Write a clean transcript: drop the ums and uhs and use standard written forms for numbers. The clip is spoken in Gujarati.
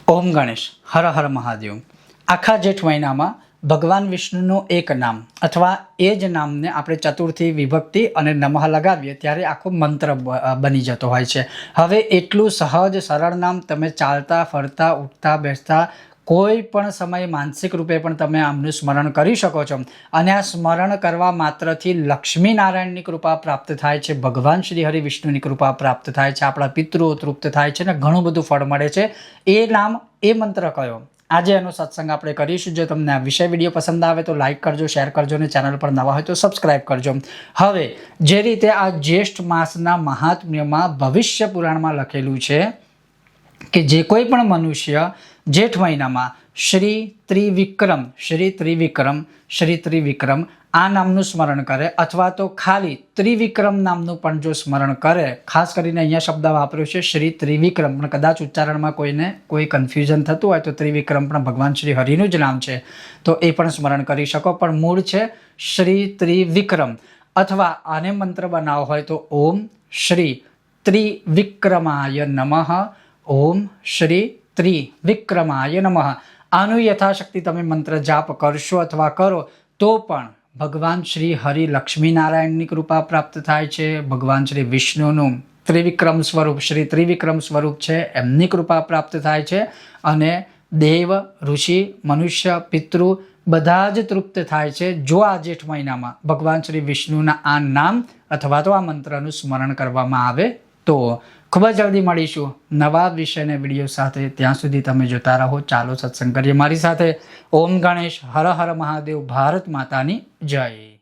ઓમ ગણેશ હર હર મહાદેવ। આખા જેઠ મહિનામાં ભગવાન વિષ્ણુનું એક નામ અથવા એ જ નામને આપણે ચતુર્થી વિભક્તિ અને નમઃ લગાવીએ ત્યારે આખો મંત્ર બની જતો હોય છે। હવે એટલું સહજ સરળ નામ તમે ચાલતા ફરતા ઉઠતા બેસતા કોઈ પણ સમયે માનસિક રૂપે પણ તમે આમનું સ્મરણ કરી શકો છો અને આ સ્મરણ કરવા માત્રથી લક્ષ્મી નારાયણની કૃપા પ્રાપ્ત થાય છે, ભગવાન શ્રી હરિ વિષ્ણુની કૃપા પ્રાપ્ત થાય છે, આપણા પિતૃઓ તૃપ્ત થાય છે ને ઘણું બધું ફળ મળે છે। એ નામ એ મંત્ર કયો આજે એનો સત્સંગ આપણે કરીશું। જો તમને આ વિડીયો પસંદ આવે તો લાઇક કરજો, શેર કરજો અને ચેનલ પર નવા હોય તો સબસ્ક્રાઇબ કરજો। હવે જે રીતે આ જ્યેષ્ઠ માસના મહાત્મ્યમાં ભવિષ્ય પુરાણમાં લખેલું છે કે જે કોઈ પણ મનુષ્ય જેઠ મહિનામાં શ્રી ત્રિવિક્રમ આ નામનું સ્મરણ કરે અથવા તો ખાલી ત્રિવિક્રમ નામનું પણ જો સ્મરણ કરે, ખાસ કરીને અહીંયા શબ્દ વાપર્યો છે શ્રી ત્રિવિક્રમ, પણ કદાચ ઉચ્ચારણમાં કોઈને કોઈ કન્ફ્યુઝન થતું હોય તો ત્રિવિક્રમ પણ ભગવાન શ્રી હરિનું જ નામ છે તો એ પણ સ્મરણ કરી શકો, પણ મૂળ છે શ્રી ત્રિવિક્રમ। અથવા આને મંત્ર બનાવો હોય તો ઓમ શ્રી ત્રિવિક્રમાય નમઃ, ઓમ શ્રી ત્રિવિક્રમાય નમઃ। આનું યથાશક્તિ તમે મંત્ર જાપ કરશો અથવા કરો તો પણ ભગવાન શ્રી હરિ લક્ષ્મી નારાયણની કૃપા પ્રાપ્ત થાય છે, ભગવાન શ્રી વિષ્ણુનું ત્રિવિક્રમ સ્વરૂપ શ્રી ત્રિવિક્રમ સ્વરૂપ છે એમની કૃપા પ્રાપ્ત થાય છે અને દેવ ઋષિ મનુષ્ય પિતૃ બધા જ તૃપ્ત થાય છે જો આ જેઠ મહિનામાં ભગવાન શ્રી વિષ્ણુના આ નામ અથવા તો આ મંત્રનું સ્મરણ કરવામાં આવે તો। ખૂબ જ જલ્દી મળીશું નવા વિષયને વિડીયો સાથે, ત્યાં સુધી તમે જોતા રહો। ચાલો સત્સંગ કરીએ મારી સાથે। ઓમ ગણેશ હર હર મહાદેવ। ભારત માતાની જય।